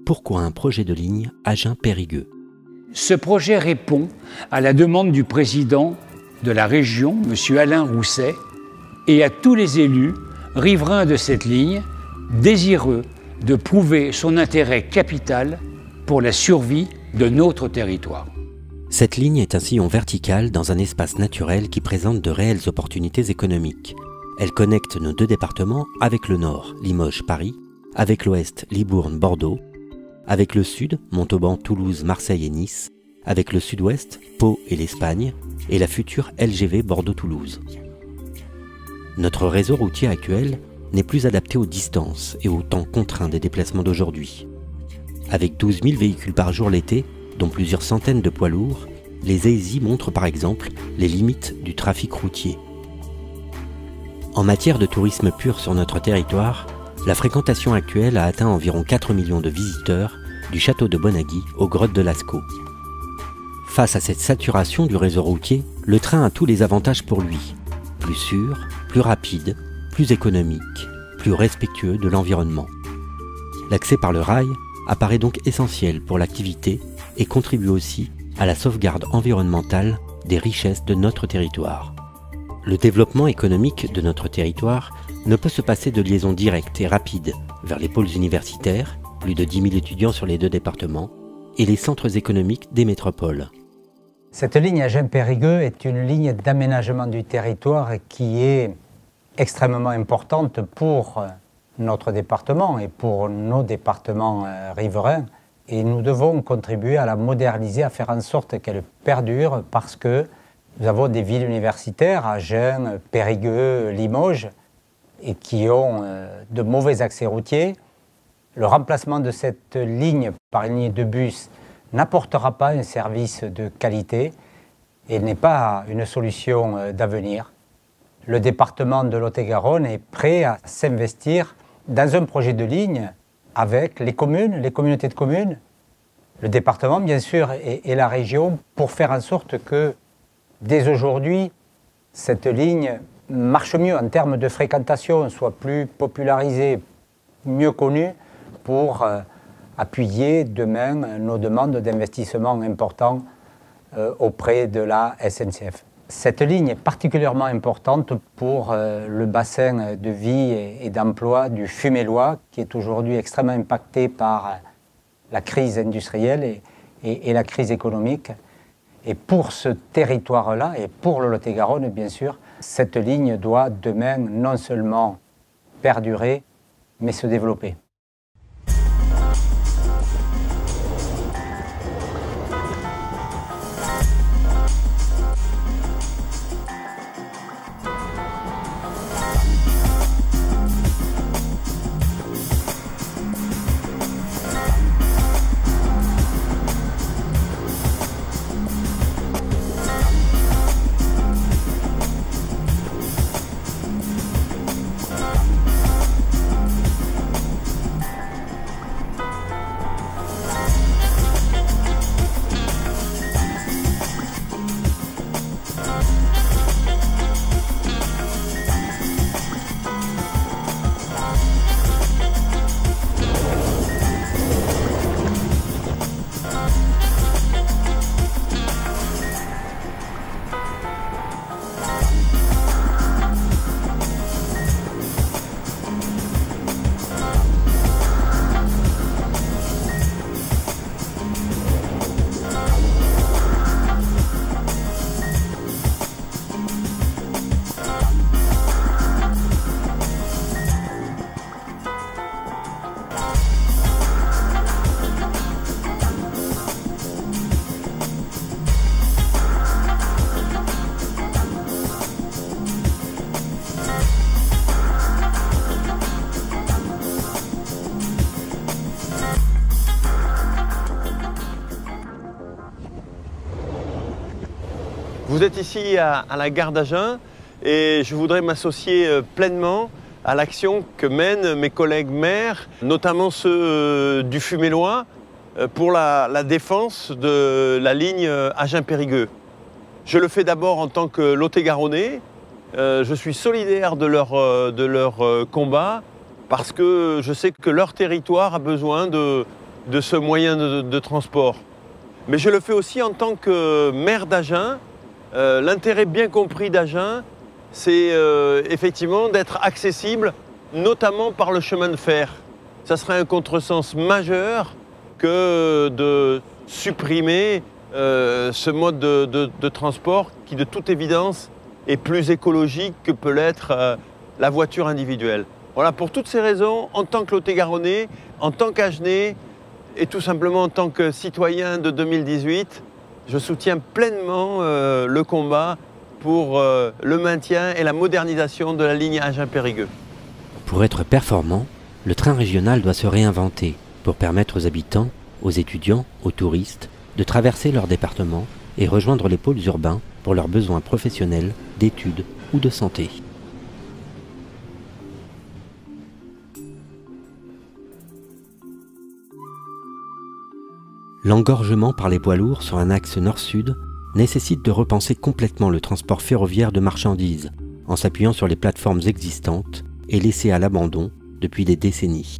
Pourquoi un projet de ligne Agen-Périgueux? Ce projet répond à la demande du président de la région, M. Alain Rousset, et à tous les élus riverains de cette ligne, désireux de prouver son intérêt capital pour la survie de notre territoire. Cette ligne est un sillon vertical dans un espace naturel qui présente de réelles opportunités économiques. Elle connecte nos deux départements avec le nord, Limoges-Paris, avec l'ouest, Libourne-Bordeaux, avec le sud, Montauban, Toulouse, Marseille et Nice, avec le sud-ouest, Pau et l'Espagne, et la future LGV Bordeaux-Toulouse. Notre réseau routier actuel n'est plus adapté aux distances et au temps contraint des déplacements d'aujourd'hui. Avec 12 000 véhicules par jour l'été, dont plusieurs centaines de poids lourds, les EISI montrent par exemple les limites du trafic routier. En matière de tourisme pur sur notre territoire, la fréquentation actuelle a atteint environ 4 millions de visiteurs du château de Bonagui aux grottes de Lascaux. Face à cette saturation du réseau routier, le train a tous les avantages pour lui. Plus sûr, plus rapide, plus économique, plus respectueux de l'environnement. L'accès par le rail apparaît donc essentiel pour l'activité et contribue aussi à la sauvegarde environnementale des richesses de notre territoire. Le développement économique de notre territoire ne peut se passer de liaisons directes et rapides vers les pôles universitaires, plus de 10 000 étudiants sur les deux départements, et les centres économiques des métropoles. Cette ligne Agen-Périgueux est une ligne d'aménagement du territoire qui est extrêmement importante pour notre département et pour nos départements riverains. Et nous devons contribuer à la moderniser, à faire en sorte qu'elle perdure parce que nous avons des villes universitaires, Agen, Périgueux, Limoges, et qui ont de mauvais accès routiers. Le remplacement de cette ligne par une ligne de bus n'apportera pas un service de qualité et n'est pas une solution d'avenir. Le département de Lot-et-Garonne est prêt à s'investir dans un projet de ligne avec les communes, les communautés de communes, le département bien sûr et la région pour faire en sorte que dès aujourd'hui, cette ligne marche mieux en termes de fréquentation, soit plus popularisée, mieux connue pour appuyer demain nos demandes d'investissement importants auprès de la SNCF. Cette ligne est particulièrement importante pour le bassin de vie et d'emploi du Fumélois, qui est aujourd'hui extrêmement impacté par la crise industrielle et la crise économique. Et pour ce territoire-là, et pour le Lot-et-Garonne, bien sûr, cette ligne doit demain non seulement perdurer, mais se développer. Vous êtes ici à la gare d'Agen et je voudrais m'associer pleinement à l'action que mènent mes collègues maires, notamment ceux du Fumélois, pour la défense de la ligne Agen-Périgueux. Je le fais d'abord en tant que Lot-et-Garonnais. Je suis solidaire de leur combat parce que je sais que leur territoire a besoin de ce moyen de transport. Mais je le fais aussi en tant que maire d'Agen. L'intérêt bien compris d'Agen, c'est effectivement d'être accessible, notamment par le chemin de fer. Ça serait un contresens majeur que de supprimer ce mode de transport qui, de toute évidence, est plus écologique que peut l'être la voiture individuelle. Voilà, pour toutes ces raisons, en tant que Lot-et-Garonnais, en tant qu'Agenais, et tout simplement en tant que citoyen de 2018, je soutiens pleinement le combat pour le maintien et la modernisation de la ligne Agen-Périgueux. Pour être performant, le train régional doit se réinventer pour permettre aux habitants, aux étudiants, aux touristes de traverser leur département et rejoindre les pôles urbains pour leurs besoins professionnels, d'études ou de santé. L'engorgement par les poids lourds sur un axe nord-sud nécessite de repenser complètement le transport ferroviaire de marchandises en s'appuyant sur les plateformes existantes et laissées à l'abandon depuis des décennies.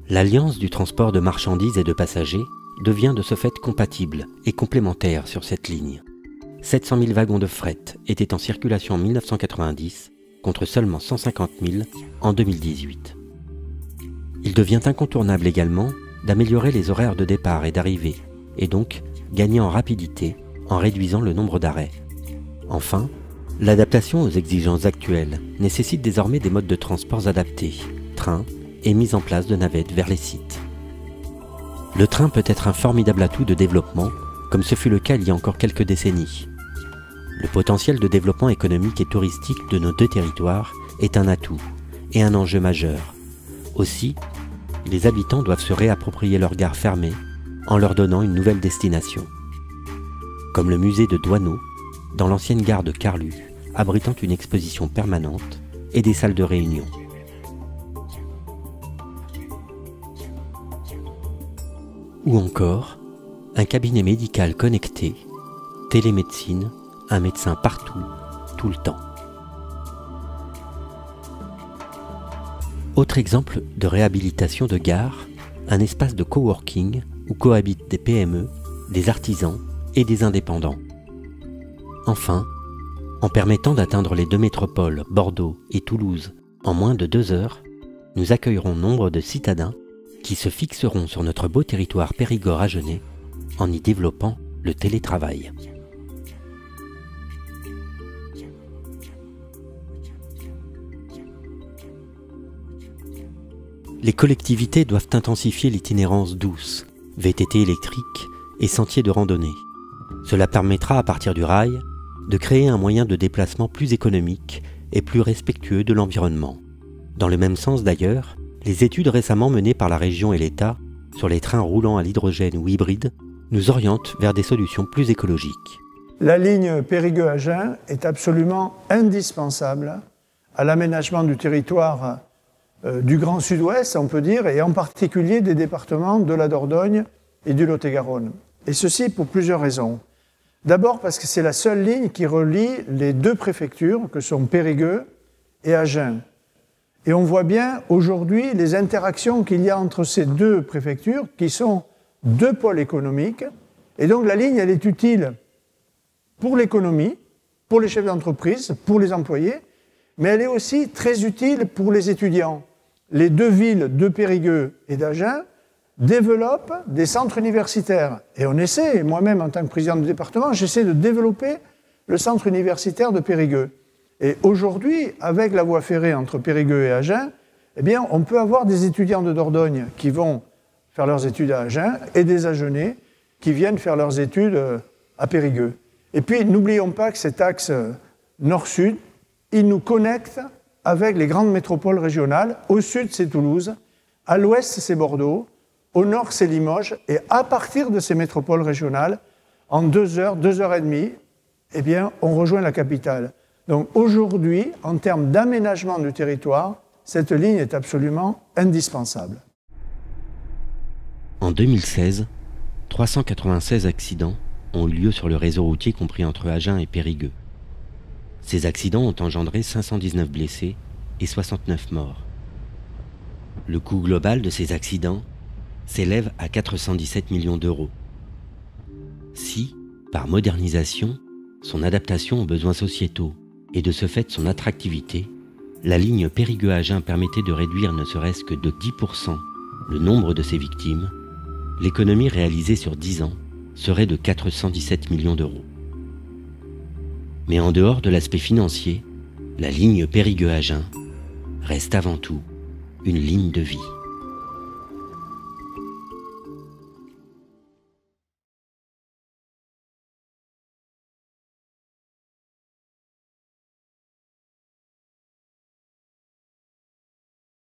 L'alliance du transport de marchandises et de passagers devient de ce fait compatible et complémentaire sur cette ligne. 700 000 wagons de fret étaient en circulation en 1990 contre seulement 150 000 en 2018. Il devient incontournable également d'améliorer les horaires de départ et d'arrivée, et donc gagner en rapidité en réduisant le nombre d'arrêts. Enfin, l'adaptation aux exigences actuelles nécessite désormais des modes de transport adaptés, trains et mise en place de navettes vers les sites. Le train peut être un formidable atout de développement, comme ce fut le cas il y a encore quelques décennies. Le potentiel de développement économique et touristique de nos deux territoires est un atout et un enjeu majeur. Aussi, les habitants doivent se réapproprier leur gare fermée en leur donnant une nouvelle destination. Comme le musée de Doisneau, dans l'ancienne gare de Carlu, abritant une exposition permanente et des salles de réunion. Ou encore, un cabinet médical connecté, télémédecine, un médecin partout, tout le temps. Autre exemple de réhabilitation de gare, un espace de coworking où cohabitent des PME, des artisans et des indépendants. Enfin, en permettant d'atteindre les deux métropoles, Bordeaux et Toulouse, en moins de 2 heures, nous accueillerons nombre de citadins qui se fixeront sur notre beau territoire périgord-agenais en y développant le télétravail. Les collectivités doivent intensifier l'itinérance douce, VTT électrique et sentiers de randonnée. Cela permettra à partir du rail de créer un moyen de déplacement plus économique et plus respectueux de l'environnement. Dans le même sens d'ailleurs, les études récemment menées par la région et l'État sur les trains roulant à l'hydrogène ou hybrides nous orientent vers des solutions plus écologiques. La ligne Périgueux-Agen est absolument indispensable à l'aménagement du territoire du Grand Sud-Ouest, on peut dire, et en particulier des départements de la Dordogne et du Lot-et-Garonne. Et ceci pour plusieurs raisons. D'abord parce que c'est la seule ligne qui relie les deux préfectures, que sont Périgueux et Agen. Et on voit bien aujourd'hui les interactions qu'il y a entre ces deux préfectures, qui sont deux pôles économiques. Et donc la ligne, elle est utile pour l'économie, pour les chefs d'entreprise, pour les employés, mais elle est aussi très utile pour les étudiants. Les deux villes de Périgueux et d'Agen développent des centres universitaires. Et on essaie, moi-même en tant que président du département, j'essaie de développer le centre universitaire de Périgueux. Et aujourd'hui, avec la voie ferrée entre Périgueux et Agen, eh bien, on peut avoir des étudiants de Dordogne qui vont faire leurs études à Agen et des Agenais qui viennent faire leurs études à Périgueux. Et puis, n'oublions pas que cet axe nord-sud, il nous connecte avec les grandes métropoles régionales. Au sud, c'est Toulouse, à l'ouest, c'est Bordeaux, au nord, c'est Limoges, et à partir de ces métropoles régionales, en 2 heures, 2 heures et demie, eh bien, on rejoint la capitale. Donc aujourd'hui, en termes d'aménagement du territoire, cette ligne est absolument indispensable. En 2016, 396 accidents ont eu lieu sur le réseau routier compris entre Agen et Périgueux. Ces accidents ont engendré 519 blessés et 69 morts. Le coût global de ces accidents s'élève à 417 millions d'euros. Si, par modernisation, son adaptation aux besoins sociétaux et de ce fait son attractivité, la ligne Périgueux-Agen permettait de réduire ne serait-ce que de 10% le nombre de ses victimes, l'économie réalisée sur 10 ans serait de 417 millions d'euros. Mais en dehors de l'aspect financier, la ligne Périgueux-Agen reste avant tout une ligne de vie.